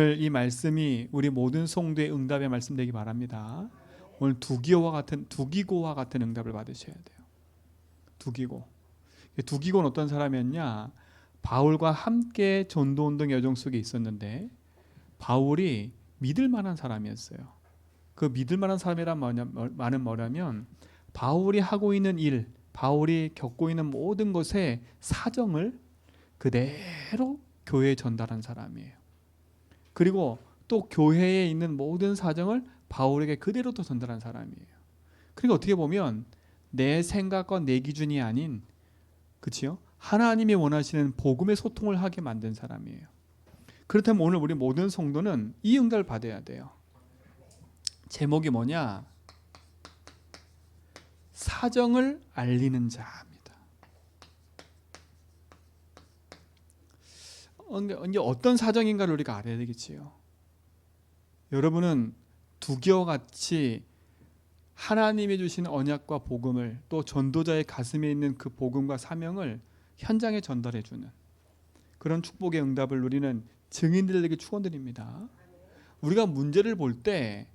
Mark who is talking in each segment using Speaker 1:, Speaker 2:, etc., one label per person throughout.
Speaker 1: 오늘 이 말씀이 우리 모든 성도의 응답의 말씀 되기 바랍니다. 오늘 두기고와 같은 응답을 받으셔야 돼요. 두기고는 어떤 사람이었냐? 바울과 함께 전도운동 여정 속에 있었는데 바울이 믿을 만한 사람이었어요. 그 믿을 만한 사람이란 말은 뭐냐면 바울이 하고 있는 일, 바울이 겪고 있는 모든 것의 사정을 그대로 교회에 전달한 사람이에요. 그리고 또 교회에 있는 모든 사정을 바울에게 그대로 또 전달한 사람이에요. 그러니까 어떻게 보면 내 생각과 내 기준이 아닌, 그치요? 하나님이 원하시는 복음의 소통을 하게 만든 사람이에요. 그렇다면 오늘 우리 모든 성도는 이 응답을 받아야 돼요. 제목이 뭐냐? 사정을 알리는 자입니다. 이제 어떤 사정인가를 우리가 알아야 되겠지요. 여러분은 두기와 같이 하나님이 주신 언약과 복음을, 또 전도자의 가슴에 있는 그 복음과 사명을 현장에 전달해 주는 그런 축복의 응답을 누리는 증인들에게 축원드립니다. 우리가 문제를 볼 때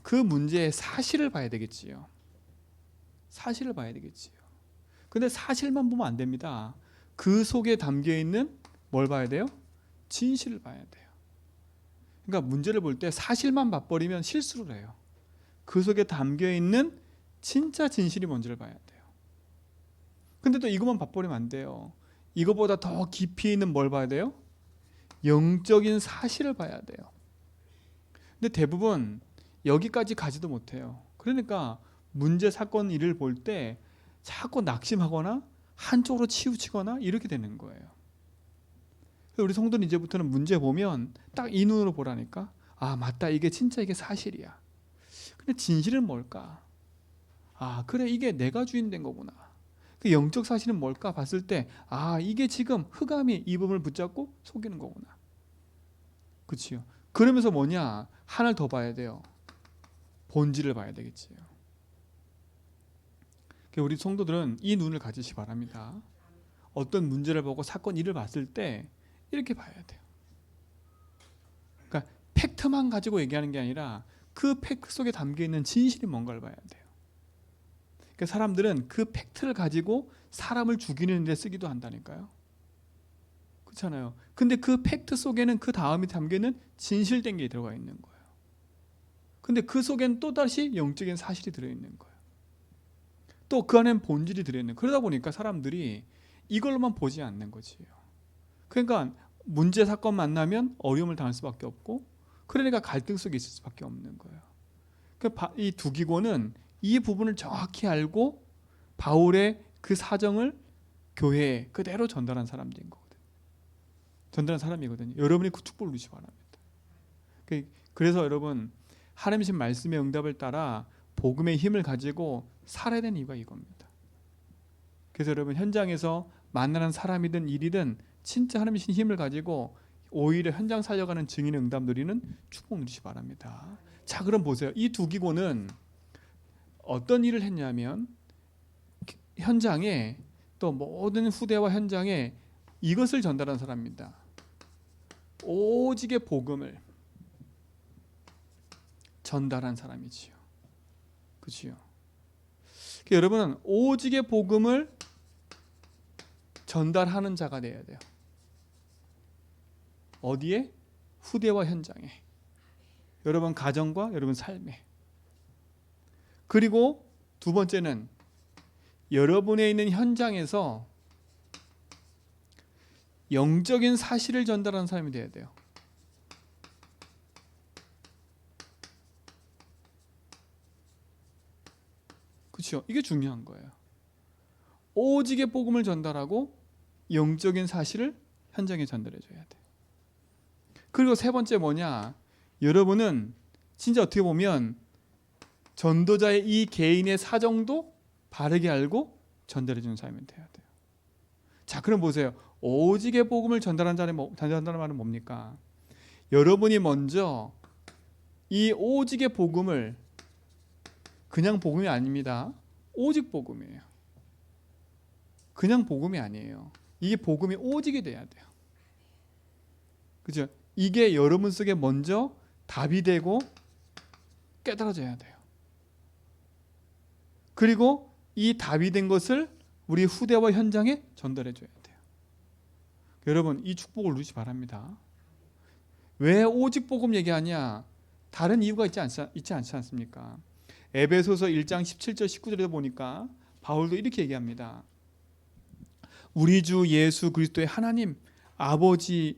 Speaker 1: 그 문제의 사실을 봐야 되겠지요. 사실을 봐야 되겠지요. 근데 사실만 보면 안 됩니다. 그 속에 담겨 있는 뭘 봐야 돼요? 진실을 봐야 돼요. 그러니까 문제를 볼 때 사실만 봐버리면 실수를 해요. 그 속에 담겨 있는 진짜 진실이 뭔지를 봐야 돼요. 근데 또 이것만 봐버리면 안 돼요. 이거보다 더 깊이 있는 뭘 봐야 돼요? 영적인 사실을 봐야 돼요. 근데 대부분 여기까지 가지도 못해요. 그러니까 문제, 사건, 일을 볼 때 자꾸 낙심하거나 한쪽으로 치우치거나 이렇게 되는 거예요. 우리 성도는 이제부터는 문제 보면 딱 이 눈으로 보라니까. 아, 맞다. 이게 진짜 이게 사실이야. 근데 진실은 뭘까? 아, 그래, 이게 내가 주인 된 거구나. 그 영적 사실은 뭘까 봤을 때, 아, 이게 지금 흑암이 이 부분을 붙잡고 속이는 거구나. 그치요? 그러면서 뭐냐? 하나를 더 봐야 돼요. 본질을 봐야 되겠지요. 우리 성도들은 이 눈을 가지시 바랍니다. 어떤 문제를 보고 사건, 일을 봤을 때 이렇게 봐야 돼요. 그러니까 팩트만 가지고 얘기하는 게 아니라 그 팩트 속에 담겨 있는 진실이 뭔가를 봐야 돼요. 그러니까 사람들은 그 팩트를 가지고 사람을 죽이는 데 쓰기도 한다니까요. 그렇잖아요. 근데 그 팩트 속에는 그 다음에 담겨 있는 진실된 게 들어가 있는 거예요. 근데 그 속에는 또다시 영적인 사실이 들어있는 거예요. 또 그 안에는 본질이 들어있는 거예요. 그러다 보니까 사람들이 이걸로만 보지 않는 거지요. 그러니까 문제, 사건 만나면 어려움을 당할 수밖에 없고, 그러니까 갈등 속에 있을 수밖에 없는 거예요. 이 두기고는 이 부분을 정확히 알고 바울의 그 사정을 교회에 그대로 전달한 사람들인 거거든요. 전달한 사람이거든요. 여러분이 그 축복을 누리시기 바랍니다. 그래서 여러분, 하나님 신 말씀의 응답을 따라 복음의 힘을 가지고 살아야 되는 이유가 이겁니다. 그래서 여러분, 현장에서 만나는 사람이든 일이든 진짜 하나님 신 힘을 가지고 오히려 현장 살려가는 증인의 응답 누리는 축복 누리시기 바랍니다. 자, 그럼 보세요. 이 두기고는 어떤 일을 했냐면 현장에, 또 모든 후대와 현장에 이것을 전달한 사람입니다. 오직의 복음을 전달한 사람이지요. 그렇지요? 여러분은 오직의 복음을 전달하는 자가 되어야 돼요. 어디에? 후대와 현장에. 여러분 가정과 여러분 삶에. 그리고 두 번째는 여러분에 있는 현장에서 영적인 사실을 전달하는 사람이 되어야 돼요. 그렇죠? 이게 중요한 거예요. 오직의 복음을 전달하고 영적인 사실을 현장에 전달해 줘야 돼요. 그리고 세 번째 뭐냐? 여러분은 진짜 어떻게 보면 전도자의 이 개인의 사정도 바르게 알고 전달해 주는 사람이 돼야 돼요. 자, 그럼 보세요. 오직의 복음을 전달한다는 말은 뭡니까? 여러분이 먼저 이 오직의 복음을, 그냥 복음이 아닙니다. 오직 복음이에요. 그냥 복음이 아니에요. 이 복음이 오직이 돼야 돼요. 그죠? 이게 여러분 속에 먼저 답이 되고 깨달아져야 돼요. 그리고 이 답이 된 것을 우리 후대와 현장에 전달해 줘야 돼요. 여러분, 이 축복을 누리시 바랍니다. 왜 오직 복음 얘기하냐? 다른 이유가 있지 않지 않습니까? 에베소서 1장 17절 19절에 보니까 바울도 이렇게 얘기합니다. 우리 주 예수 그리스도의 하나님 아버지의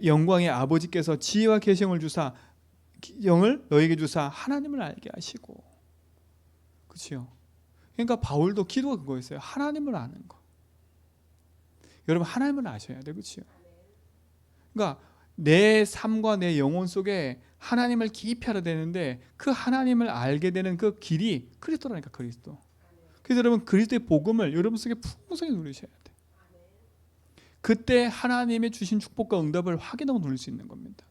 Speaker 1: 영광의 아버지께서 지혜와 계시를 주사 영을 너에게 주사 하나님을 알게 하시고. 그렇죠? 그러니까 바울도 기도가 그거였어요. 하나님을 아는 거. 여러분, 하나님을 아셔야 돼요. 그렇죠? 그러니까 내 삶과 내 영혼 속에 하나님을 깊이 알아야 되는데 그 하나님을 알게 되는 그 길이 그리스도라니까, 그리스도. 그래서 여러분, 그리스도의 복음을 여러분 속에 풍성히 누리셔야 돼요. 그때 하나님의 주신 축복과 응답을 확인하고 누릴 수 있는 겁니다.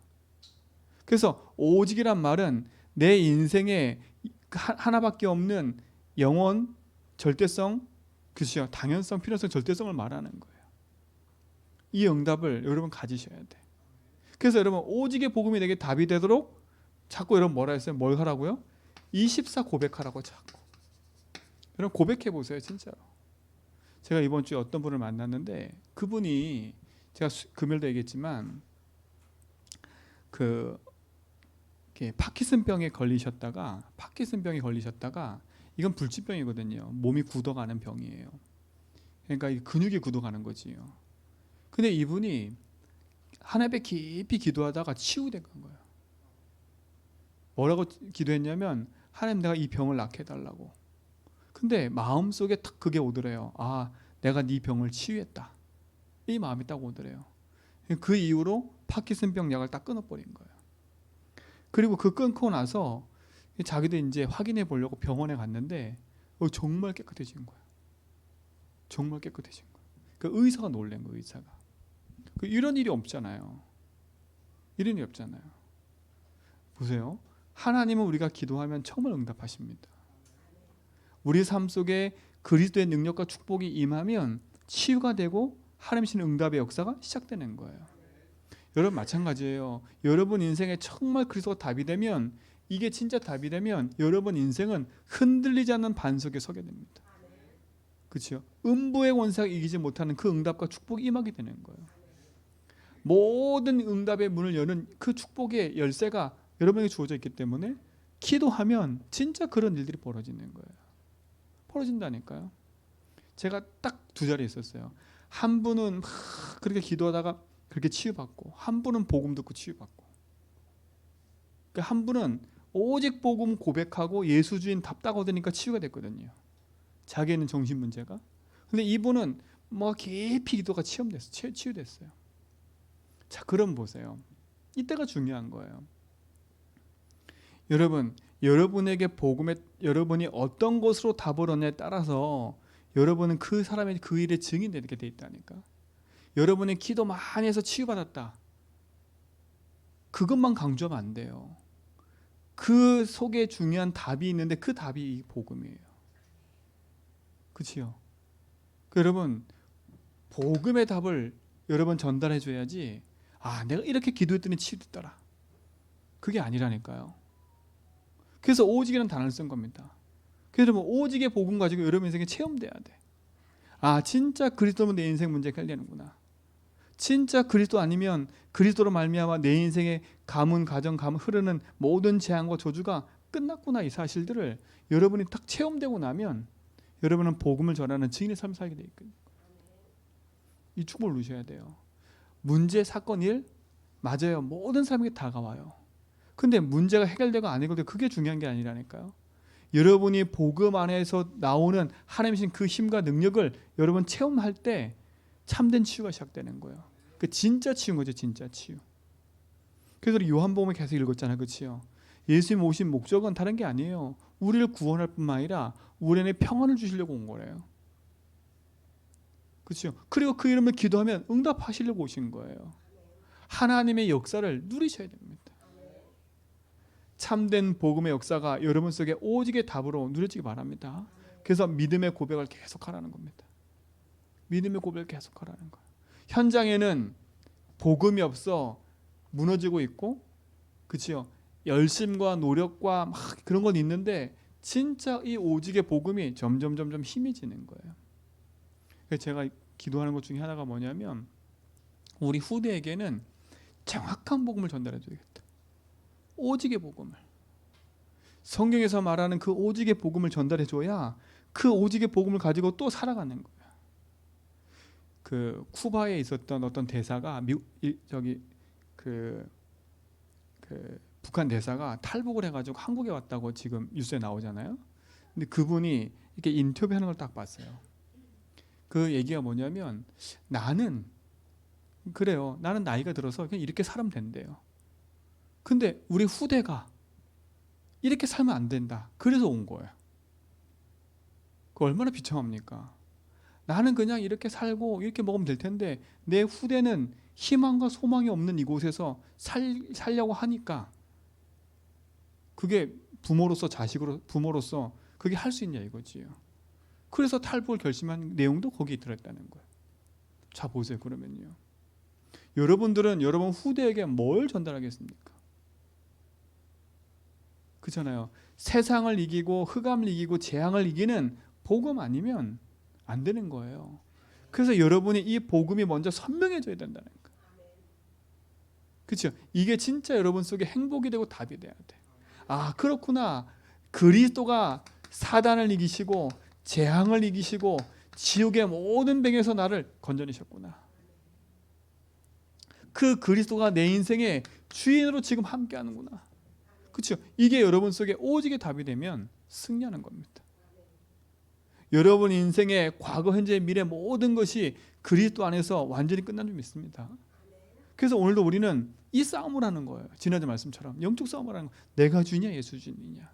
Speaker 1: 그래서 오직이란 말은 내 인생에 하나밖에 없는 영원, 절대성, 그렇죠? 당연성, 필요성, 절대성을 말하는 거예요. 이 응답을 여러분 가지셔야 돼. 그래서 여러분, 오직의 복음이 내게 답이 되도록 자꾸 여러분 뭐라 했어요? 뭘 하라고요? 24 고백하라고 자꾸. 여러분 고백해 보세요, 진짜로. 제가 이번 주에 어떤 분을 만났는데 그분이 제가 금요일도 얘기했지만 파킨슨병에 걸리셨다가 이건 불치병이거든요. 몸이 굳어가는 병이에요. 그러니까 근육이 굳어가는 거지요. 근데 이분이 하나님께 깊이 기도하다가 치유된 거예요. 뭐라고 기도했냐면 하나님, 내가 이 병을 낫게 해달라고. 근데 마음속에 딱 그게 오더래요. 아, 내가 네 병을 치유했다. 이 마음이 딱 오더래요. 그 이후로 파킨슨병 약을 딱 끊어버린 거예요. 그리고 그 끊고 나서 자기도 이제 확인해 보려고 병원에 갔는데 정말 깨끗해진 거예요. 정말 깨끗해진 거예요. 그 의사가 놀란 거예요, 의사가. 이런 일이 없잖아요. 이런 일이 없잖아요. 보세요. 하나님은 우리가 기도하면 정말 응답하십니다. 우리 삶 속에 그리스도의 능력과 축복이 임하면 치유가 되고 하나님의 응답의 역사가 시작되는 거예요. 여러분 마찬가지예요. 여러분 인생에 정말 그리스도가 답이 되면, 이게 진짜 답이 되면 여러분 인생은 흔들리지 않는 반석에 서게 됩니다. 그렇죠? 음부의 권세가 이기지 못하는 그 응답과 축복이 임하게 되는 거예요. 모든 응답의 문을 여는 그 축복의 열쇠가 여러분에게 주어져 있기 때문에 기도하면 진짜 그런 일들이 벌어지는 거예요. 벌어진다니까요. 제가 딱 두 자리에 있었어요. 한 분은 막 그렇게 기도하다가 그렇게 치유받고, 한 분은 복음 듣고 치유받고, 한 분은 오직 복음 고백하고 예수 주인 답답 얻으니까 치유가 됐거든요. 자기는 정신 문제가. 근데 이분은 뭐 깊이 기도가 치유됐어요. 자, 그럼 보세요. 이때가 중요한 거예요. 여러분, 여러분에게 복음에 여러분이 어떤 것으로 답을 얻냐에 따라서 여러분은 그 사람의 그 일의 증인이 되게 돼 있다니까. 여러분이 기도 많이 해서 치유받았다. 그것만 강조하면 안 돼요. 그 속에 중요한 답이 있는데 그 답이 이 복음이에요. 그렇지요? 여러분, 복음의 답을 여러분 전달해 줘야지. 아, 내가 이렇게 기도했더니 치유됐더라. 그게 아니라니까요. 그래서 오직이라는 단어를 쓴 겁니다. 그래서 여러분, 오직의 복음 가지고 여러분 인생에 체험돼야 돼. 아, 진짜 그리스도면 내 인생 문제가 해결되는구나. 진짜 그리스도 아니면 그리스도로 말미암아 내 인생의 가문, 가정, 흐르는 모든 재앙과 저주가 끝났구나. 이 사실들을 여러분이 딱 체험되고 나면 여러분은 복음을 전하는 증인의 삶을 살게 돼 있거든요. 이 축복을 누셔야 돼요. 문제, 사건, 일 맞아요. 모든 사람에게 다가와요. 근데 문제가 해결되고 안 해결되고 그게 중요한 게 아니라니까요. 여러분이 복음 안에서 나오는 하나님이신 그 힘과 능력을 여러분 체험할 때 참된 치유가 시작되는 거예요. 그 진짜 치유인 거죠, 진짜 치유. 그래서 요한복음을 계속 읽었잖아요, 그렇죠? 예수님 오신 목적은 다른 게 아니에요. 우리를 구원할 뿐만 아니라 우리 안에 평안을 주시려고 온 거예요. 그렇죠? 그리고 그 이름을 기도하면 응답하시려고 오신 거예요. 하나님의 역사를 누리셔야 됩니다. 참된 복음의 역사가 여러분 속에 오직의 답으로 누려지기 바랍니다. 그래서 믿음의 고백을 계속하라는 겁니다. 믿음의 고백을 계속하라는 거예요. 현장에는 복음이 없어 무너지고 있고, 그치요? 열심과 노력과 막 그런 건 있는데 진짜 이 오직의 복음이 점점 힘해지는 거예요. 그래서 제가 기도하는 것 중에 하나가 뭐냐면, 우리 후대에게는 정확한 복음을 전달해 줘야겠다. 오직의 복음을. 성경에서 말하는 그 오직의 복음을 전달해 줘야 그 오직의 복음을 가지고 또 살아가는 거예요. 그 쿠바에 있었던 어떤 대사가 북한 대사가 탈북을 해가지고 한국에 왔다고 지금 뉴스에 나오잖아요. 근데 그분이 이렇게 인터뷰하는 걸 딱 봤어요. 그 얘기가 뭐냐면, 나는 나이가 들어서 그냥 이렇게 살면 된대요. 근데 우리 후대가 이렇게 살면 안 된다. 그래서 온 거예요. 그 얼마나 비참합니까? 나는 그냥 이렇게 살고 이렇게 먹으면 될 텐데 내 후대는 희망과 소망이 없는 이곳에서 살려고 하니까, 그게 부모로서 그게 할 수 있냐 이거지요. 그래서 탈북을 결심한 내용도 거기에 들어있다는 거예요. 자 보세요. 그러면요, 여러분들은 여러분 후대에게 뭘 전달하겠습니까? 그렇잖아요. 세상을 이기고 흑암을 이기고 재앙을 이기는 복음 아니면 안 되는 거예요. 그래서 여러분이 이 복음이 먼저 선명해져야 된다는 거예요. 그렇죠? 이게 진짜 여러분 속에 행복이 되고 답이 돼야 돼. 아, 그렇구나. 그리스도가 사단을 이기시고 재앙을 이기시고 지옥의 모든 병에서 나를 건져내셨구나. 그 그리스도가 내 인생의 주인으로 지금 함께하는구나. 그렇죠? 이게 여러분 속에 오직의 답이 되면 승리하는 겁니다. 여러분 인생의 과거, 현재, 미래 모든 것이 그리스도 안에서 완전히 끝난 줄 믿습니다. 그래서 오늘도 우리는 이 싸움을 하는 거예요. 지난주 말씀처럼 영적 싸움을 하는 거예요. 내가 주인이냐 예수 주인이냐.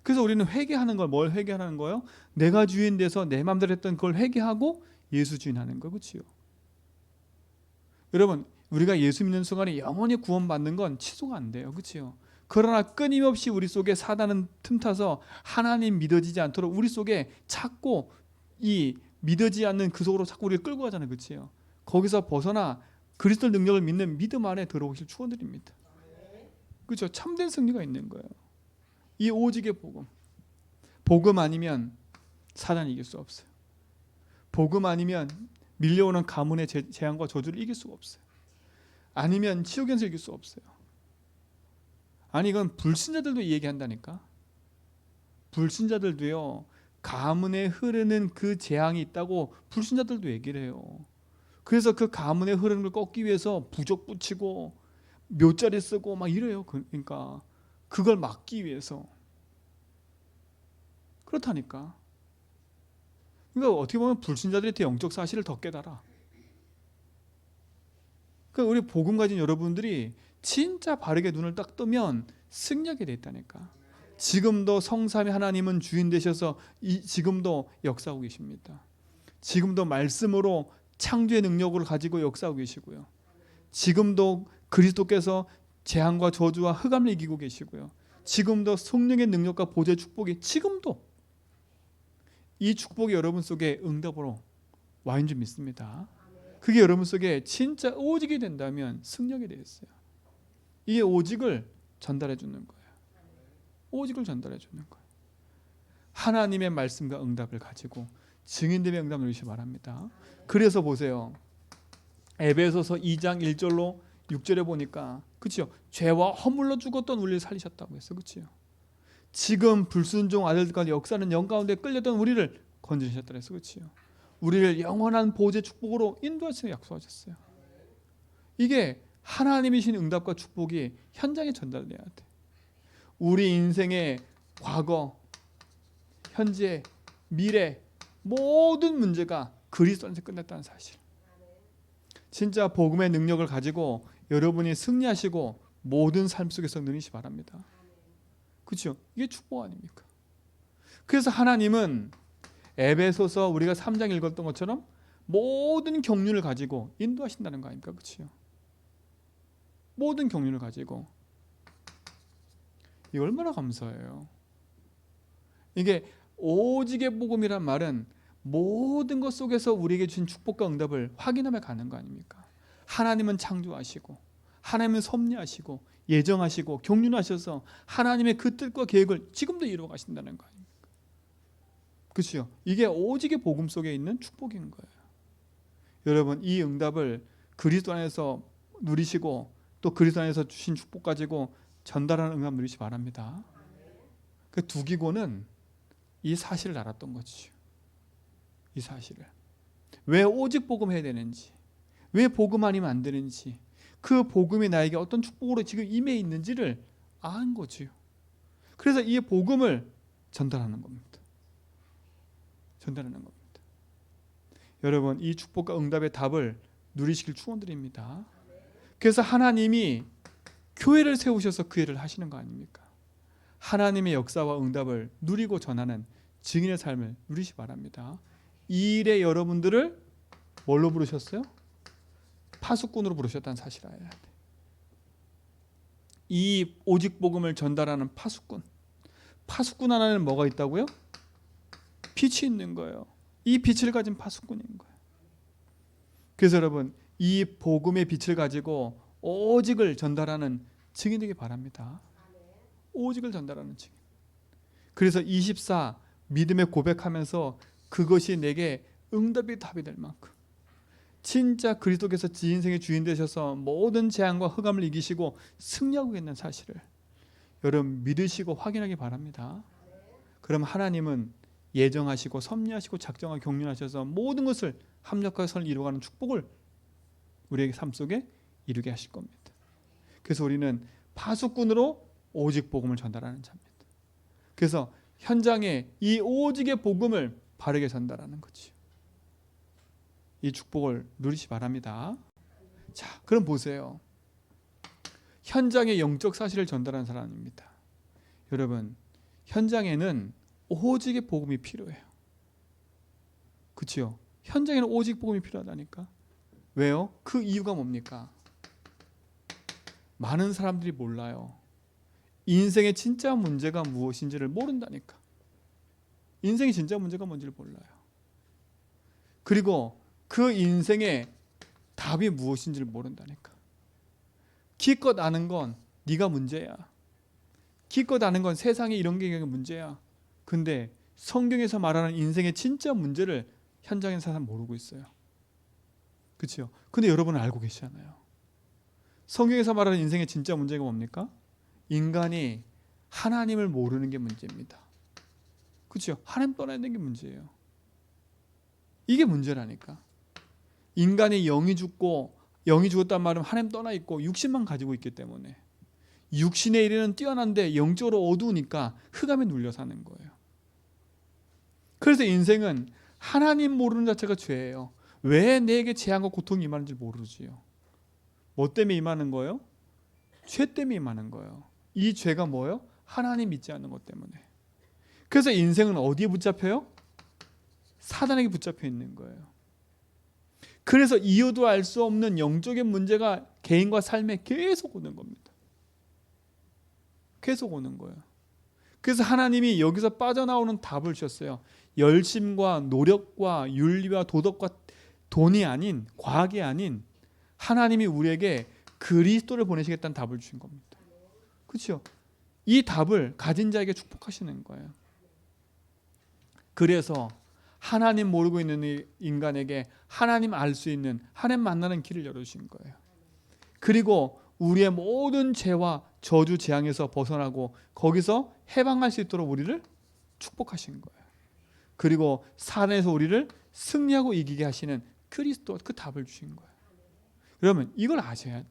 Speaker 1: 그래서 우리는 회개하는 걸, 뭘 회개하는 거예요? 내가 주인 돼서 내 마음대로 했던 그걸 회개하고 예수 주인 하는 거. 그렇죠? 여러분, 우리가 예수 믿는 순간에 영원히 구원받는 건 취소가 안 돼요. 그렇죠? 그러나 끊임없이 우리 속에 사단은 틈타서 하나님 믿어지지 않도록 우리 속에 자꾸 이 믿어지지 않는 그 속으로 자꾸 우리를 끌고 가잖아요. 그렇죠? 거기서 벗어나 그리스도 능력을 믿는 믿음 안에 들어오실 축원드립니다. 그렇죠? 참된 승리가 있는 거예요. 이 오직의 복음 아니면 사단이 이길 수 없어요. 복음 아니면 밀려오는 가문의 재앙과 저주를 이길 수가 없어요. 아니면 지옥에서 이길 수 없어요. 아니, 이건 불신자들도 이 얘기한다니까. 불신자들도요, 가문에 흐르는 그 재앙이 있다고 불신자들도 얘기를 해요. 그래서 그 가문의 흐르는 걸 꺾기 위해서 부적 붙이고 묘자리 쓰고 막 이래요. 그러니까 그걸 막기 위해서. 그렇다니까. 그러니까 어떻게 보면 불신자들이 더 영적 사실을 더 깨달아. 그러니까 우리 복음 가진 여러분들이 진짜 바르게 눈을 딱 뜨면 승리하게 돼 있다니까. 지금도 성삼위 하나님은 주인 되셔서 지금도 역사하고 계십니다. 지금도 말씀으로 창조의 능력을 가지고 역사하고 계시고요. 지금도 그리스도께서 재앙과 저주와 흑암을 이기고 계시고요. 지금도 성령의 능력과 보좌의 축복이 지금도 이 축복이 여러분 속에 응답으로 와 있는 줄 믿습니다. 그게 여러분 속에 진짜 오직이 된다면 승리하게 되어 있어요. 이게 오직을 전달해 주는 거예요. 오직을 전달해 주는 거예요. 하나님의 말씀과 응답을 가지고 증인됨의 응답을 누리시기 바랍니다. 그래서 보세요. 에베소서 2장 1절로 6절에 보니까, 그렇죠? 죄와 허물로 죽었던 우리를 살리셨다고 했어요. 그렇죠? 지금 불순종 아들들과 역사는 영 가운데 끌렸던 우리를 건지셨다 그랬어요. 그렇죠? 우리를 영원한 보좌의 축복으로 인도하시는 약속하셨어요. 이게 하나님이신 응답과 축복이 현장에 전달돼야 돼. 우리 인생의 과거, 현재, 미래 모든 문제가 그리스도 안에서 끝났다는 사실. 진짜 복음의 능력을 가지고 여러분이 승리하시고 모든 삶 속에서 누리시기 바랍니다. 그렇죠? 이게 축복 아닙니까? 그래서 하나님은 에베소서 우리가 3장 읽었던 것처럼 모든 경륜을 가지고 인도하신다는 거 아닙니까? 그렇죠? 모든 경륜을 가지고. 이게 얼마나 감사해요. 이게 오직의 복음이란 말은 모든 것 속에서 우리에게 주신 축복과 응답을 확인하며 가는 거 아닙니까? 하나님은 창조하시고 하나님은 섭리하시고 예정하시고 경륜하셔서 하나님의 그 뜻과 계획을 지금도 이루어 가신다는 거 아닙니까? 그렇죠? 이게 오직의 복음 속에 있는 축복인 거예요. 여러분, 이 응답을 그리스도 안에서 누리시고 또 그리스도 안에서 주신 축복 가지고 전달하는 응답 누리시 바랍니다. 그 두기고는 이 사실을 알았던 거죠. 이 사실을. 왜 오직 복음 해야 되는지, 왜 복음 아니면 안 되는지, 그 복음이 나에게 어떤 축복으로 지금 임해 있는지를 안 거지요. 그래서 이 복음을 전달하는 겁니다. 전달하는 겁니다. 여러분, 이 축복과 응답의 답을 누리시길 축원드립니다. 그래서 하나님이 교회를 세우셔서 그 일을 하시는 거 아닙니까? 하나님의 역사와 응답을 누리고 전하는 증인의 삶을 누리시 바랍니다. 이 일에 여러분들을 뭘로 부르셨어요? 파수꾼으로 부르셨다는 사실을 알아야 돼. 이 오직 복음을 전달하는 파수꾼. 파수꾼 하나는 뭐가 있다고요? 빛이 있는 거예요. 이 빛을 가진 파수꾼인 거예요. 그래서 여러분, 이 복음의 빛을 가지고 오직을 전달하는 증인 되기 바랍니다. 오직을 전달하는 증인. 그래서 24 믿음의 고백하면서 그것이 내게 응답이 답이 될 만큼 진짜 그리스도께서 지 인생의 주인 되셔서 모든 재앙과 흑암을 이기시고 승리하고 있는 사실을 여러분 믿으시고 확인하기 바랍니다. 그럼 하나님은 예정하시고 섭리하시고 작정하고 경륜하셔서 모든 것을 합력하여 선을 이루어가는 축복을 우리에게 삶 속에 이루게 하실 겁니다. 그래서 우리는 파수꾼으로 오직 복음을 전달하는 자입니다. 그래서 현장에 이 오직의 복음을 바르게 전달하는 거지. 이 축복을 누리시 바랍니다. 자, 그럼 보세요. 현장의 영적 사실을 전달하는 사람입니다. 여러분, 현장에는 오직의 복음이 필요해요. 그렇죠? 현장에는 오직 복음이 필요하다니까. 왜요? 그 이유가 뭡니까? 많은 사람들이 몰라요. 인생의 진짜 문제가 무엇인지를 모른다니까. 인생의 진짜 문제가 뭔지를 몰라요. 그리고 그 인생의 답이 무엇인지를 모른다니까. 기껏 아는 건 네가 문제야. 기껏 아는 건 세상에 이런 게 문제야. 근데 성경에서 말하는 인생의 진짜 문제를 현장에 사람 모르고 있어요. 그렇죠? 근데 여러분은 알고 계시잖아요. 성경에서 말하는 인생의 진짜 문제가 뭡니까? 인간이 하나님을 모르는 게 문제입니다. 그렇죠? 하나님 떠나야 되는 게 문제예요. 이게 문제라니까. 인간의 영이 죽었단 말은 하나님 떠나 있고 육신만 가지고 있기 때문에 육신의 일에는 뛰어난데 영적으로 어두우니까 흑암에 눌려 사는 거예요. 그래서 인생은 하나님 모르는 자체가 죄예요. 왜 내게 재앙과 고통이 임하는지 모르지요. 뭐 때문에 임하는 거예요? 죄 때문에 임하는 거예요. 이 죄가 뭐예요? 하나님 믿지 않는 것 때문에. 그래서 인생은 어디에 붙잡혀요? 사단에게 붙잡혀 있는 거예요. 그래서 이유도 알 수 없는 영적인 문제가 개인과 삶에 계속 오는 겁니다. 계속 오는 거예요. 그래서 하나님이 여기서 빠져나오는 답을 주셨어요. 열심과 노력과 윤리와 도덕과 돈이 아닌, 과학이 아닌 하나님이 우리에게 그리스도를 보내시겠다는 답을 주신 겁니다. 그렇죠? 이 답을 가진 자에게 축복하시는 거예요. 그래서 하나님 모르고 있는 인간에게 하나님 알 수 있는 하나님 만나는 길을 열어주신 거예요. 그리고 우리의 모든 죄와 저주 재앙에서 벗어나고 거기서 해방할 수 있도록 우리를 축복하신 거예요. 그리고 산에서 우리를 승리하고 이기게 하시는 그리스도, 그 답을 주신 거예요. 그러면 이걸 아셔야 돼.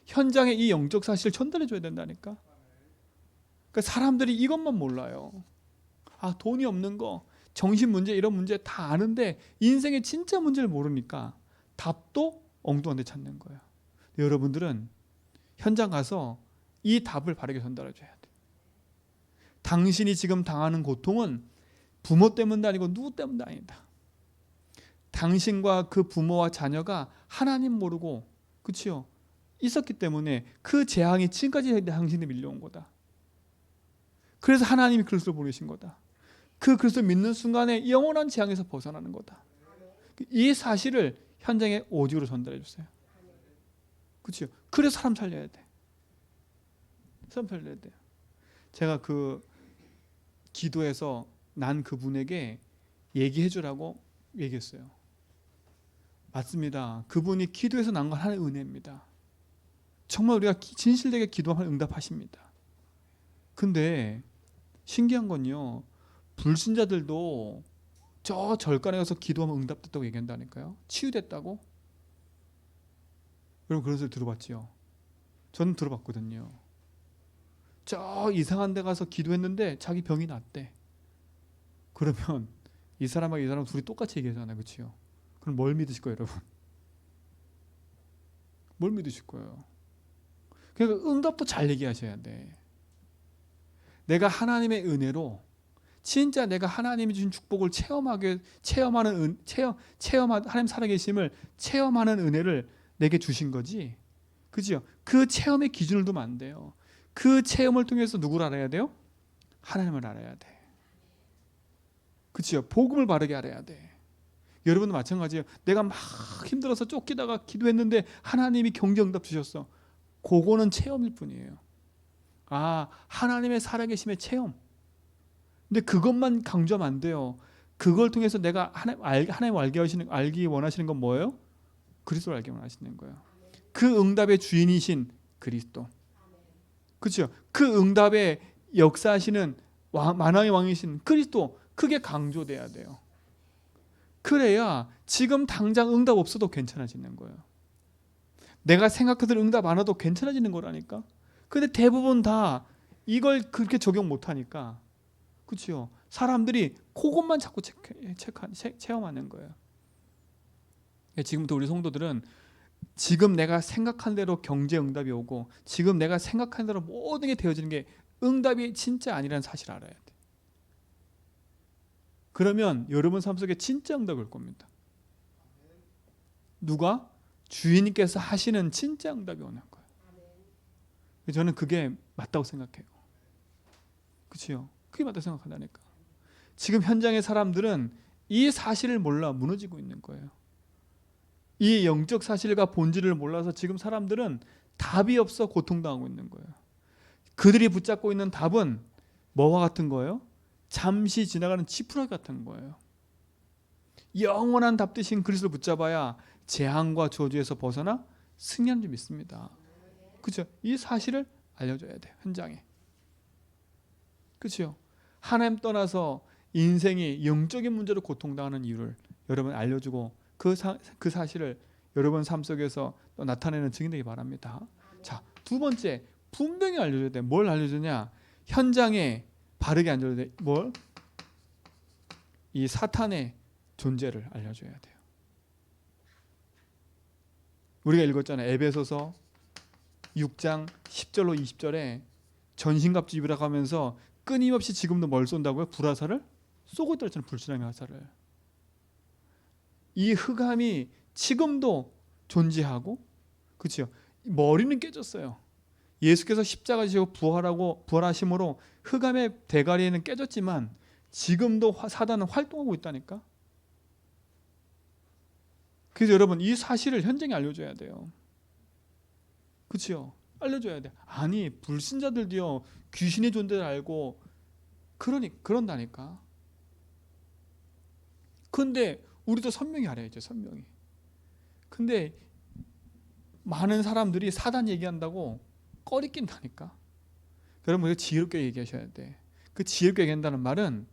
Speaker 1: 현장에 이 영적 사실을 전달해 줘야 된다니까. 그러니까 사람들이 이것만 몰라요. 아, 돈이 없는 거, 정신 문제, 이런 문제 다 아는데 인생의 진짜 문제를 모르니까 답도 엉뚱한 데 찾는 거예요. 여러분들은 현장 가서 이 답을 바르게 전달해 줘야 돼. 당신이 지금 당하는 고통은 부모 때문도 아니고 누구 때문도 아니다. 당신과 그 부모와 자녀가 하나님 모르고, 그렇죠? 있었기 때문에 그 재앙이 지금까지 당신이 밀려온 거다. 그래서 하나님이 그리스도를 보내신 거다. 그 그리스도를 믿는 순간에 영원한 재앙에서 벗어나는 거다. 이 사실을 현장에 오직으로 전달해 주세요. 그렇죠? 그래서 사람 살려야 돼. 사람 살려야 돼요. 제가 그 기도해서 난 그분에게 얘기해 주라고 얘기했어요. 맞습니다. 그분이 기도해서 난 건 하나의 은혜입니다. 정말 우리가 진실되게 기도하면 응답하십니다. 근데 신기한 건요, 불신자들도 저 절간에 가서 기도하면 응답됐다고 얘기한다니까요. 치유됐다고? 여러분 그런 소리 들어봤지요? 저는 들어봤거든요. 저 이상한 데 가서 기도했는데 자기 병이 낫대. 그러면 이 사람하고 이 사람 둘이 똑같이 얘기하잖아요. 그렇죠? 그럼 뭘 믿으실 거예요, 여러분? 뭘 믿으실 거예요? 그러니까 응답도 잘 얘기하셔야 돼. 내가 하나님의 은혜로 진짜 내가 하나님이 주신 축복을 체험하는 하나님 살아계심을 체험하는 은혜를 내게 주신 거지. 그죠? 그 체험의 기준을 두면 안 돼요. 그 체험을 통해서 누구를 알아야 돼요? 하나님을 알아야 돼. 그렇죠? 복음을 바르게 알아야 돼. 여러분도 마찬가지예요. 내가 막 힘들어서 쫓기다가 기도했는데 하나님이 경제응답 주셨어. 그거는 체험일 뿐이에요. 아, 하나님의 살아계심의 체험. 근데 그것만 강조하면 안 돼요. 그걸 통해서 내가 하나님 알기 원하시는 건 뭐예요? 그리스도를 알기 원하시는 거예요. 그 응답의 주인이신 그리스도. 그렇죠? 그 응답의 역사하시는 만왕의 왕이신 그리스도, 그게 강조돼야 돼요. 그래야 지금 당장 응답 없어도 괜찮아지는 거예요. 내가 생각하던 응답 안 와도 괜찮아지는 거라니까. 근데 대부분 다 이걸 그렇게 적용 못하니까, 그렇죠? 사람들이 그것만 자꾸 체험하는 거예요. 지금부터 우리 성도들은 지금 내가 생각한 대로 경제 응답이 오고 지금 내가 생각한 대로 모든 게 되어지는 게 응답이 진짜 아니라는 사실을 알아야 돼. 그러면 여러분 삶 속에 진짜 응답이 올 겁니다. 누가? 주인님께서 하시는 진짜 응답이 오는 거예요. 저는 그게 맞다고 생각해요. 그렇죠? 그게 맞다고 생각한다니까. 지금 현장의 사람들은 이 사실을 몰라 무너지고 있는 거예요. 이 영적 사실과 본질을 몰라서 지금 사람들은 답이 없어 고통당하고 있는 거예요. 그들이 붙잡고 있는 답은 뭐와 같은 거예요? 잠시 지나가는 지푸라기 같은 거예요. 영원한 답 대신 그리스도를 붙잡아야 재앙과 저주에서 벗어나 승리하는 줄 믿습니다. 그렇죠? 이 사실을 알려줘야 돼요. 현장에. 그렇죠? 하나님 떠나서 인생이 영적인 문제로 고통당하는 이유를 여러분 알려주고 그 사실을 여러분 삶 속에서 또 나타내는 증인되기 바랍니다. 자, 두 번째, 분명히 알려줘야 돼. 뭘 알려주냐? 현장에 바르게 알려줘야 돼. 뭘? 이 사탄의 존재를 알려줘야 돼요. 우리가 읽었잖아요. 에베소서 6장 10절로 20절에 전신갑주입이라고 하면서 끊임없이 지금도 뭘 쏜다고요? 불화살을 쏘고 있다고 했잖아요. 불신앙의 화살을. 이 흑암이 지금도 존재하고, 그렇죠? 머리는 깨졌어요. 예수께서 십자가 지시고 부활하심으로 흑암의 대가리에는 깨졌지만 지금도 사단은 활동하고 있다니까. 그래서 여러분 이 사실을 현장에 알려줘야 돼요. 그렇죠? 알려줘야 돼. 아니 불신자들도요 귀신의 존재를 알고 그런다니까. 근데 우리도 선명히 알아야죠. 선명히. 근데 많은 사람들이 사단 얘기한다고 꺼리낀다니까. 여러분 지혜롭게 얘기하셔야 돼. 그 지혜롭게 얘기한다는 말은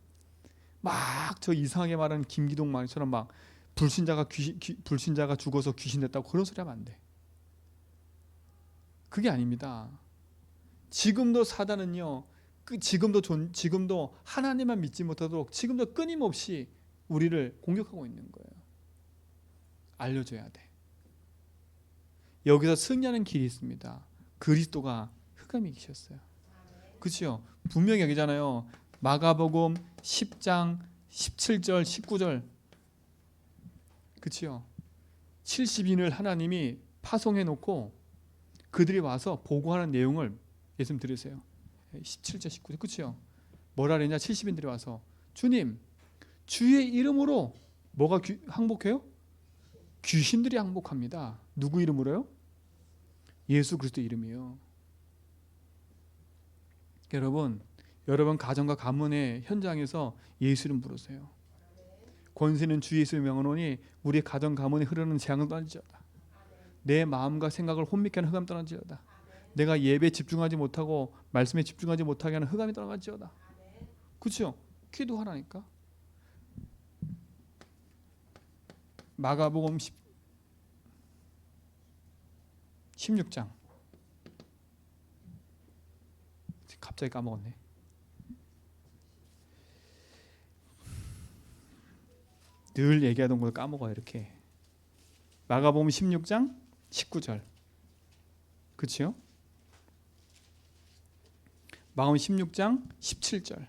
Speaker 1: 막 저 이상하게 말하는 김기동 말처럼 막 불신자가 죽어서 귀신 됐다고 그런 소리 하면 안 돼. 그게 아닙니다. 지금도 사단은요, 지금도 하나님만 믿지 못하도록 지금도 끊임없이 우리를 공격하고 있는 거예요. 알려줘야 돼. 여기서 승리하는 길이 있습니다. 그리스도가 흑암에 계셨어요. 그렇죠? 분명히 여기잖아요. 마가복음 10장 17절 19절. 그렇죠? 70인을 하나님이 파송해 놓고 그들이 와서 보고하는 내용을 예수님 들으세요. 17절 19절. 그렇죠? 뭐라 그랬냐? 70인들이 와서 주님 주의 이름으로 뭐가 항복해요? 귀신들이 항복합니다. 누구 이름으로요? 예수 그리스도 이름이에요. 여러분 가정과 가문의 현장에서 예수 이름 부르세요. 권세는 주 예수의 명하노니 우리 가정 가문에 흐르는 재앙을 떠나지어다. 내 마음과 생각을 혼미케 하는 흑암 떠나지어다. 내가 예배에 집중하지 못하고 말씀에 집중하지 못하게 하는 흑암이 떠나지어다. 그렇죠? 기도하라니까. 마가복음 16장. 갑자기 까먹었네. 늘 얘기하던 걸 까먹어요. 이렇게. 마가복음 16장 19절. 그렇죠? 마가복음 16장 17절.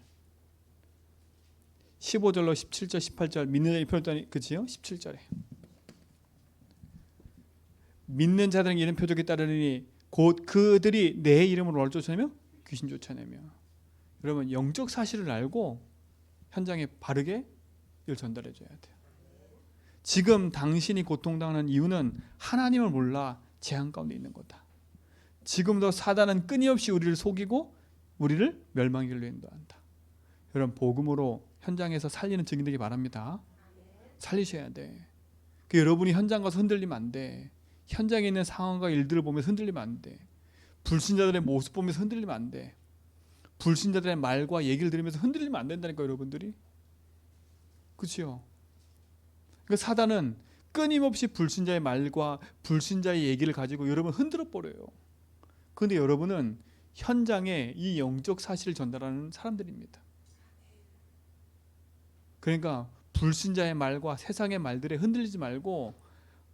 Speaker 1: 15절로 17절 18절 믿는 자의 표적이 그치요? 17절에 믿는 자들은 이런 표적이 따르니 곧 그들이 내 이름으로 뭘 쫓아내며 귀신 쫓아내며. 여러분 영적 사실을 알고 현장에 바르게 이걸 전달해 줘야 돼요. 지금 당신이 고통당하는 이유는 하나님을 몰라 재앙 가운데 있는 거다. 지금도 사단은 끊임없이 우리를 속이고 우리를 멸망의 길로 인도한다. 여러분 복음으로 현장에서 살리는 증인 되기 바랍니다. 살리셔야 돼. 여러분이 현장 가서 흔들리면 안 돼. 현장에 있는 상황과 일들을 보면서 흔들리면 안 돼. 불신자들의 모습 보면서 흔들리면 안 돼. 불신자들의 말과 얘기를 들으면서 흔들리면 안 된다니까 여러분들이. 그렇죠? 그러니까 사단은 끊임없이 불신자의 말과 불신자의 얘기를 가지고 여러분 흔들어 버려요. 그런데 여러분은 현장에 이 영적 사실을 전달하는 사람들입니다. 그러니까 불신자의 말과 세상의 말들에 흔들리지 말고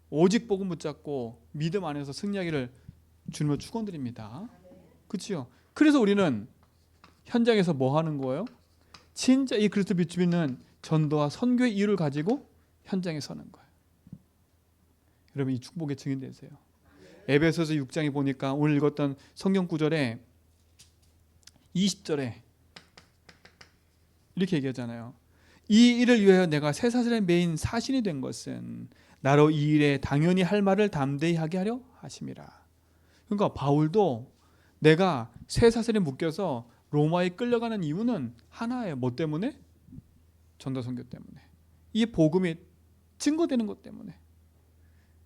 Speaker 1: 오직 복음 붙잡고 믿음 안에서 승리하기를 주님으로 축원드립니다. 그렇죠? 그래서 우리는 현장에서 뭐 하는 거예요? 진짜 이 그리스도 비추비는 전도와 선교의 이유를 가지고 현장에 서는 거예요. 여러분 이 축복의 증인 되세요. 에베소서 6장에 보니까 오늘 읽었던 성경 구절에 20절에 이렇게 얘기하잖아요. 이 일을 위하여 내가 쇠사슬에 매인 사신이 된 것은 나로 이 일에 당연히 할 말을 담대히 하게 하려 하심이라. 그러니까 바울도 내가 쇠사슬에 묶여서 로마에 끌려가는 이유는 하나예요. 뭐 때문에? 전도 선교 때문에. 이 복음이 증거되는 것 때문에.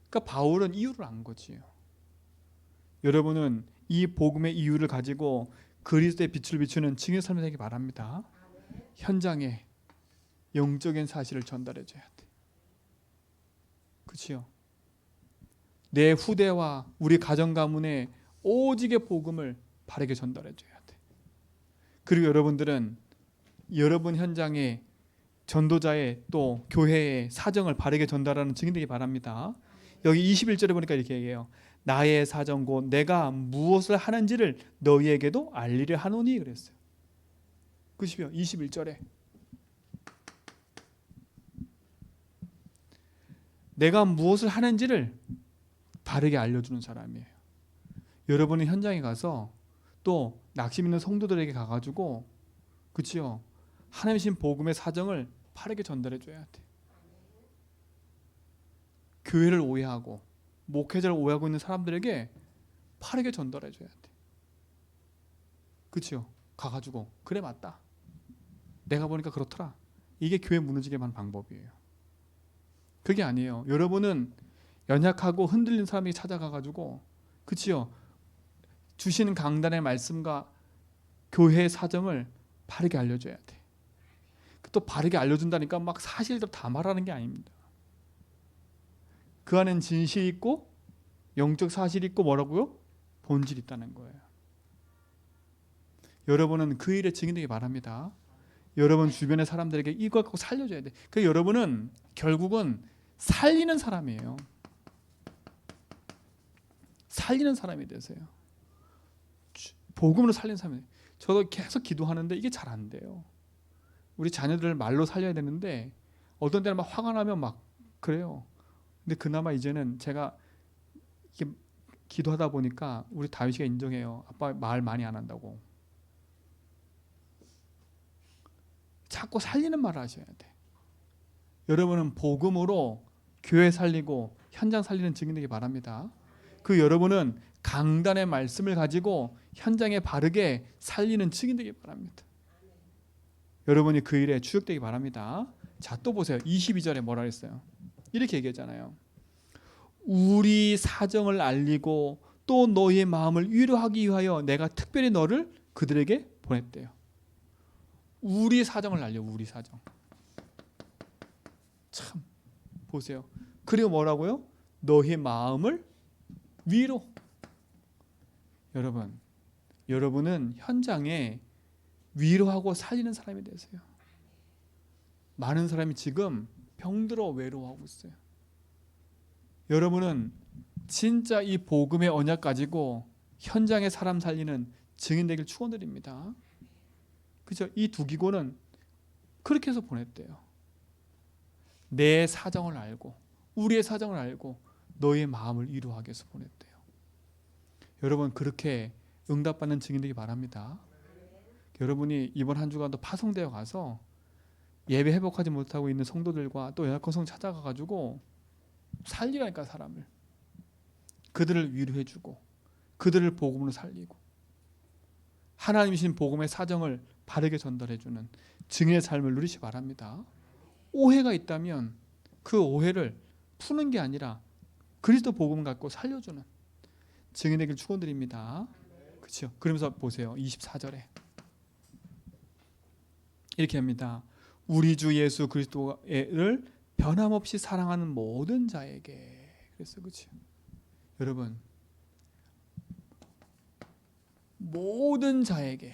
Speaker 1: 그러니까 바울은 이유를 안 거지요. 여러분은 이 복음의 이유를 가지고 그리스도의 빛을 비추는 증인 삶이 되기 바랍니다. 현장에 영적인 사실을 전달해 줘야 돼. 그렇지요? 내 후대와 우리 가정 가문에 오직의 복음을 바르게 전달해 줘야 돼. 그리고 여러분들은 여러분 현장에 전도자의 또 교회의 사정을 바르게 전달하는 증인 되기 바랍니다. 여기 21절에 보니까 이렇게 얘기해요. 나의 사정 곧 내가 무엇을 하는지를 너희에게도 알리려 하노니 그랬어요. 그시요 21절에 내가 무엇을 하는지를 바르게 알려주는 사람이에요. 여러분은 현장에 가서 또 낙심 있는 성도들에게 가가지고 그치요? 하나님신 복음의 사정을 바르게 전달해 줘야 돼. 교회를 오해하고 목회자를 오해하고 있는 사람들에게 바르게 전달해 줘야 돼. 그치요? 가가지고 그래 맞다. 내가 보니까 그렇더라. 이게 교회 무너지게 하는 방법이에요. 그게 아니에요. 여러분은 연약하고 흔들린 사람이 찾아가가지고 그치요? 주시는 강단의 말씀과 교회의 사정을 바르게 알려줘야 돼. 또 바르게 알려준다니까 막 사실대로 다 말하는 게 아닙니다. 그 안엔 진실이 있고 영적 사실이 있고 뭐라고요? 본질이 있다는 거예요. 여러분은 그 일에 증인되기 바랍니다. 여러분 주변의 사람들에게 이걸 꼭 살려줘야 돼. 그 여러분은 결국은 살리는 사람이에요. 살리는 사람이 되세요. 복음으로 살리는 사람이에요. 저도 계속 기도하는데 이게 잘 안 돼요. 우리 자녀들을 말로 살려야 되는데 어떤 때는 막 화가 나면 막 그래요. 근데 그나마 이제는 제가 이렇게 기도하다 보니까 우리 다윗이가 인정해요. 아빠 말 많이 안 한다고. 자꾸 살리는 말을 하셔야 돼. 여러분은 복음으로 교회 살리고 현장 살리는 증인 되기 바랍니다. 여러분은 강단의 말씀을 가지고 현장에 바르게 살리는 증인 되기 바랍니다. 여러분이 그 일에 주역되기 바랍니다. 자, 또 보세요. 22절에 뭐라 했어요? 이렇게 얘기했잖아요. 우리 사정을 알리고 또 너희의 마음을 위로하기 위하여 내가 특별히 너를 그들에게 보냈대요. 우리 사정을 알려. 우리 사정. 참 보세요. 그리고 뭐라고요? 너희 마음을 위로. 여러분은 현장에 위로하고 살리는 사람이 되세요. 많은 사람이 지금 병들어 외로워하고 있어요. 여러분은 진짜 이 복음의 언약 가지고 현장에 사람 살리는 증인 되길 축원드립니다. 그죠? 이 두 기고는 그렇게 해서 보냈대요. 내 사정을 알고 우리의 사정을 알고 너의 마음을 위로하기 위해서 보냈대요. 여러분 그렇게 응답받는 증인 되기 바랍니다. 여러분이 이번 한 주간도 파송되어 가서 예배 회복하지 못하고 있는 성도들과 또 연합성성 찾아가가지고 살리라니까 사람을. 그들을 위로해주고 그들을 복음으로 살리고 하나님이신 복음의 사정을 바르게 전달해주는 증인의 삶을 누리시 바랍니다. 오해가 있다면 그 오해를 푸는 게 아니라 그리스도 복음을 갖고 살려주는 증인 되길 축원드립니다. 그렇죠? 그러면서 보세요. 24절에 이렇게 합니다. 우리 주 예수 그리스도를 변함없이 사랑하는 모든 자에게. 그래서 그렇죠? 여러분 모든 자에게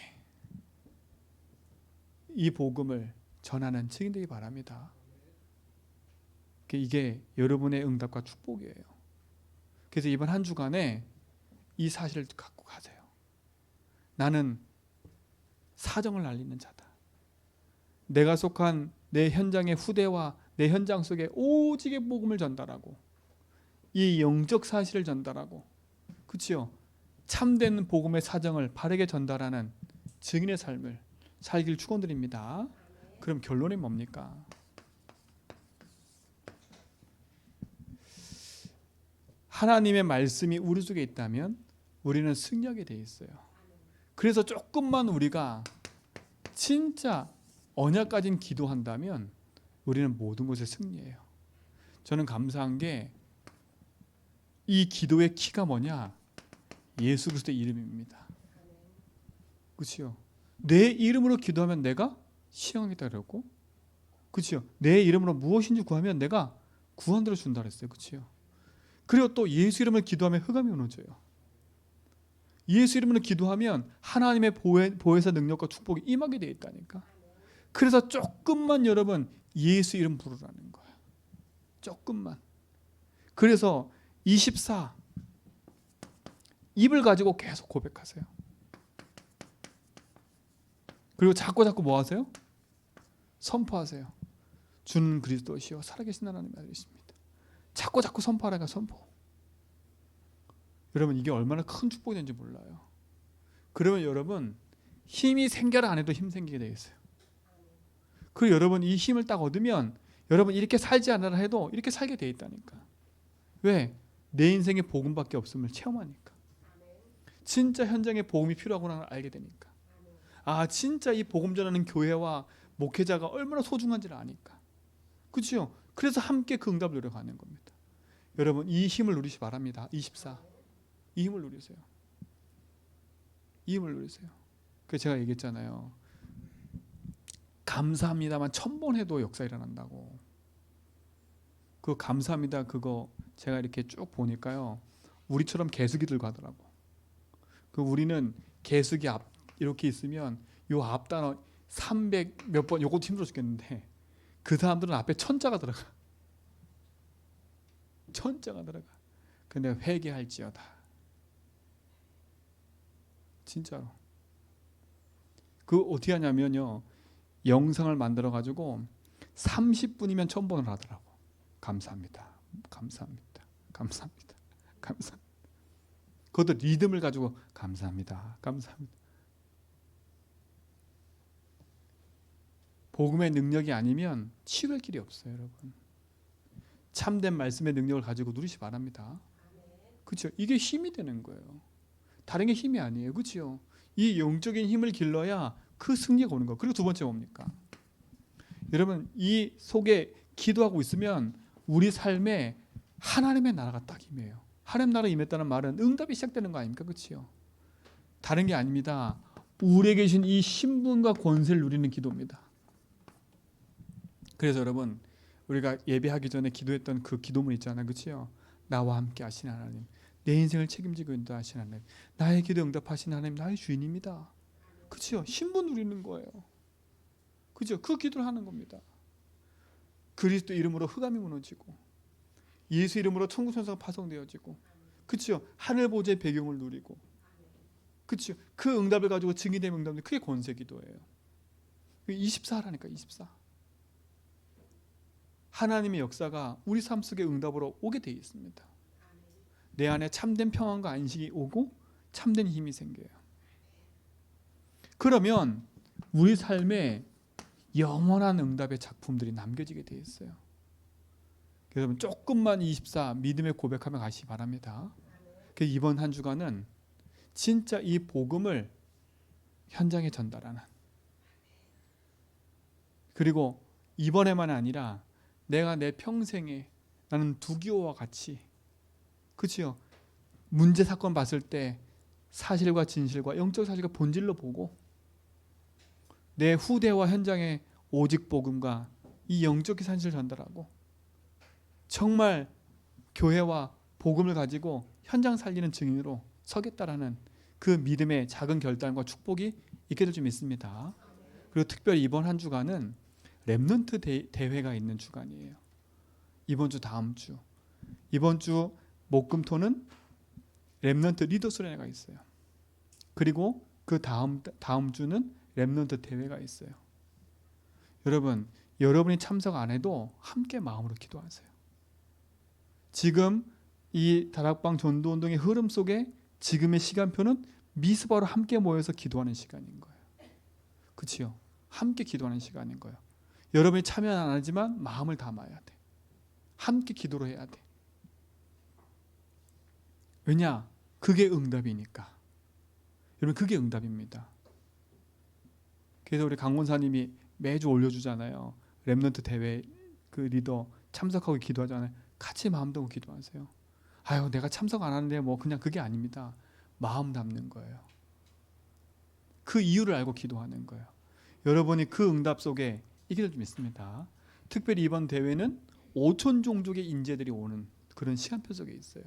Speaker 1: 이 복음을 전하는 증인 되기 바랍니다. 이게 여러분의 응답과 축복이에요. 그래서 이번 한 주간에 이 사실을 갖고 가세요. 나는 사정을 알리는 자다. 내가 속한 내 현장의 후대와 내 현장 속에 오직의 복음을 전달하고 이 영적 사실을 전달하고 그렇죠? 참된 복음의 사정을 바르게 전달하는 증인의 삶을 살길 축원드립니다. 그럼 결론이 뭡니까? 하나님의 말씀이 우리 속에 있다면 우리는 승리하게 돼 있어요. 그래서 조금만 우리가 진짜 언약 가진 기도한다면 우리는 모든 것에 승리해요. 저는 감사한 게 이 기도의 키가 뭐냐? 예수 그리스도의 이름입니다. 그렇죠? 내 이름으로 기도하면 내가 시행하겠다 그랬고, 그렇죠? 내 이름으로 무엇인지 구하면 내가 구한 대로 준다 그랬어요. 그렇죠? 그리고 또 예수 이름을 기도하면 흑암이 무너져요. 예수 이름으로 기도하면 하나님의 보혜사 능력과 축복이 임하게 되어 있다니까. 그래서 조금만 여러분 예수 이름 부르라는 거야. 조금만. 그래서 24 입을 가지고 계속 고백하세요. 그리고 자꾸 뭐 하세요? 선포하세요. 주는 그리스도시요 살아계신 하나님의 아들이십니다. 자꾸 선포하라니까 선포. 여러분 이게 얼마나 큰 축복이 되는지 몰라요. 그러면 여러분 힘이 생겨라 안 해도 힘 생기게 되겠어요. 그리고 여러분 이 힘을 딱 얻으면 여러분 이렇게 살지 않으라 해도 이렇게 살게 돼 있다니까. 왜? 내 인생에 복음밖에 없음을 체험하니까. 진짜 현장에 복음이 필요하구나 를 알게 되니까. 아 진짜 이 복음 전하는 교회와 목회자가 얼마나 소중한지를 아니까. 그렇죠? 그래서 함께 그 응답을 노력하는 겁니다. 여러분 이 힘을 누리시 바랍니다. 24 이 힘을 누리세요. 이 힘을 누리세요. 그래서 제가 얘기했잖아요. 감사합니다만 1000번 해도 역사 일어난다고. 그 감사합니다 그거 제가 이렇게 쭉 보니까요. 우리처럼 개수기 들고 하더라고. 그 우리는 개수기 앞 이렇게 있으면 요 앞 단어 300 몇 번 요것도 힘들어 죽겠는데 그 사람들은 앞에 천자가 들어가. 천자가 들어가. 근데 회개할지어다. 진짜로. 그 어떻게 하냐면요. 영상을 만들어 가지고 30분이면 1000번을 하더라고. 감사합니다. 감사합니다. 감사합니다. 감사합니다. 그것도 리듬을 가지고 감사합니다. 감사합니다. 복음의 능력이 아니면 치유할 길이 없어요, 여러분. 참된 말씀의 능력을 가지고 누리시 바랍니다. 그렇죠? 이게 힘이 되는 거예요. 다른 게 힘이 아니에요. 그렇죠? 이 영적인 힘을 길러야 그 승리가 오는 거예요. 그리고 두 번째 뭡니까? 여러분, 이 속에 기도하고 있으면 우리 삶에 하나님의 나라가 딱 임해요. 하나님 나라 임했다는 말은 응답이 시작되는 거 아닙니까? 그렇죠? 다른 게 아닙니다. 우리에 계신 이 신분과 권세를 누리는 기도입니다. 그래서 여러분, 우리가 예배하기 전에 기도했던 그 기도문 있잖아요. 그렇죠? 나와 함께 하신 하나님, 내 인생을 책임지고 인도하신 하나님, 나의 기도 응답하신 하나님, 나의 주인입니다. 그렇죠? 신분 누리는 거예요. 그죠? 그 기도를 하는 겁니다. 그리스도 이름으로 흑암이 무너지고 예수 이름으로 천국 천사가 파송되어지고, 그렇죠? 하늘 보좌의 배경을 누리고, 그렇죠? 그 응답을 가지고 증인되는 응답은 그게 권세 기도예요. 24하라니까 24. 하나님의 역사가 우리 삶 속에 응답으로 오게 되어 있습니다. 내 안에 참된 평안과 안식이 오고 참된 힘이 생겨요. 그러면 우리 삶에 영원한 응답의 작품들이 남겨지게 되어 있어요. 그래서 조금만 24 믿음의 고백하며 가시기 바랍니다. 그래서 이번 한 주간은 진짜 이 복음을 현장에 전달하는, 그리고 이번에만 아니라 내가 내 평생에 나는 두기호와 같이, 그치요? 문제 사건 봤을 때 사실과 진실과 영적 사실과 본질로 보고 내 후대와 현장에 오직 복음과 이 영적 사실을 전달하고 정말 교회와 복음을 가지고 현장 살리는 증인으로 서겠다라는 그 믿음의 작은 결단과 축복이 있게 될 줄 믿습니다. 그리고 특별히 이번 한 주간은 렘넌트 대회가 있는 주간이에요. 이번 주 다음 주, 이번 주 목금토는 렘넌트 리더 수련회가 있어요. 그리고 그 다음 주는 렘넌트 대회가 있어요. 여러분, 여러분이 참석 안 해도 함께 마음으로 기도하세요. 지금 이 다락방 전도운동의 흐름 속에 지금의 시간표는 미스바로 함께 모여서 기도하는 시간인 거예요. 그렇지요? 함께 기도하는 시간인 거예요. 여러분이 참여는 안 하지만 마음을 담아야 돼. 함께 기도를 해야 돼. 왜냐? 그게 응답이니까. 여러분, 그게 응답입니다. 그래서 우리 강원사님이 매주 올려주잖아요. 렘넌트 대회 그 리더 참석하고 기도하잖아요. 같이 마음 담고 기도하세요. 아유, 내가 참석 안 하는데 뭐 그냥 그게 아닙니다. 마음 담는 거예요. 그 이유를 알고 기도하는 거예요. 여러분이 그 응답 속에 있게 될 줄 믿습니다. 특별히 이번 대회는 5천 종족의 인재들이 오는 그런 시간표 속에 있어요.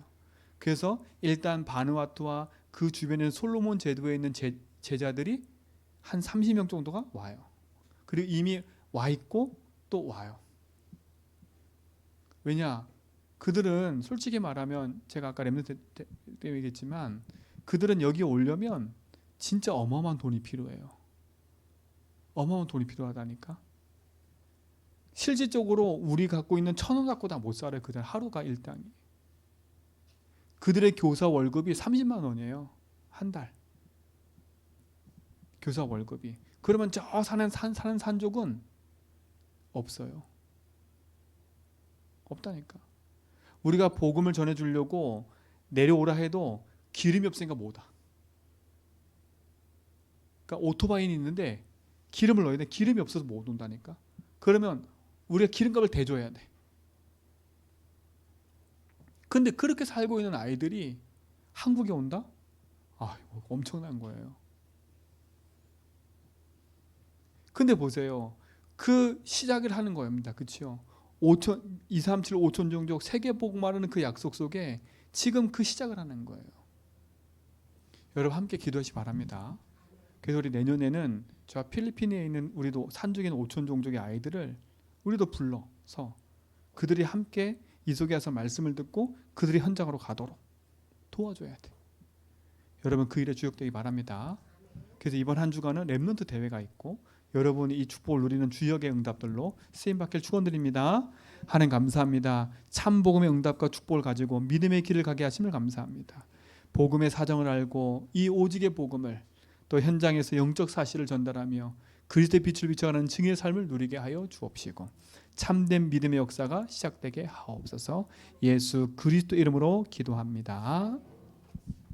Speaker 1: 그래서 일단 바누아투와 그 주변에 솔로몬 제도에 있는 제자들이 한 30명 정도가 와요. 그리고 이미 와 있고 또 와요. 왜냐? 그들은 솔직히 말하면 제가 아까 렘넌트 때문에 얘기했지만 그들은 여기 오려면 진짜 어마어마한 돈이 필요해요. 어마어마한 돈이 필요하다니까. 실질적으로 우리 갖고 있는 1,000원 갖고 다 못 살아요. 그들 하루가 일당이. 그들의 교사 월급이 30만 원이에요. 한 달. 교사 월급이. 그러면 저 사는 산족은 없어요. 없다니까. 우리가 복음을 전해주려고 내려오라 해도 기름이 없으니까 못 와. 그러니까 오토바이는 있는데 기름을 넣어야 돼. 기름이 없어서 못 온다니까. 그러면 우리가 기름값을 대줘야 돼. 근데 그렇게 살고 있는 아이들이 한국에 온다? 아, 엄청난 거예요. 근데 보세요. 그 시작을 하는 겁니다. 그렇죠? 237 5천 종족 세계 복음하라는 그 약속 속에 지금 그 시작을 하는 거예요. 여러분 함께 기도하시기 바랍니다. 그래서 우리 내년에는 저 필리핀에 있는 우리도 산중에 있는 5천 종족의 아이들을 우리도 불러서 그들이 함께 이 속에 와서 말씀을 듣고 그들이 현장으로 가도록 도와줘야 돼. 여러분 그 일에 주역되기 바랍니다. 그래서 이번 한 주간은 렘넌트 대회가 있고 여러분이 이 축복을 누리는 주역의 응답들로 쓰임받길 축원드립니다. 하나님 감사합니다. 참 복음의 응답과 축복을 가지고 믿음의 길을 가게 하심을 감사합니다. 복음의 사정을 알고 이 오직의 복음을 또 현장에서 영적 사실을 전달하며 그리스도의 빛을 비춰가는 증인의 삶을 누리게 하여 주옵시고 참된 믿음의 역사가 시작되게 하옵소서. 예수 그리스도 이름으로 기도합니다.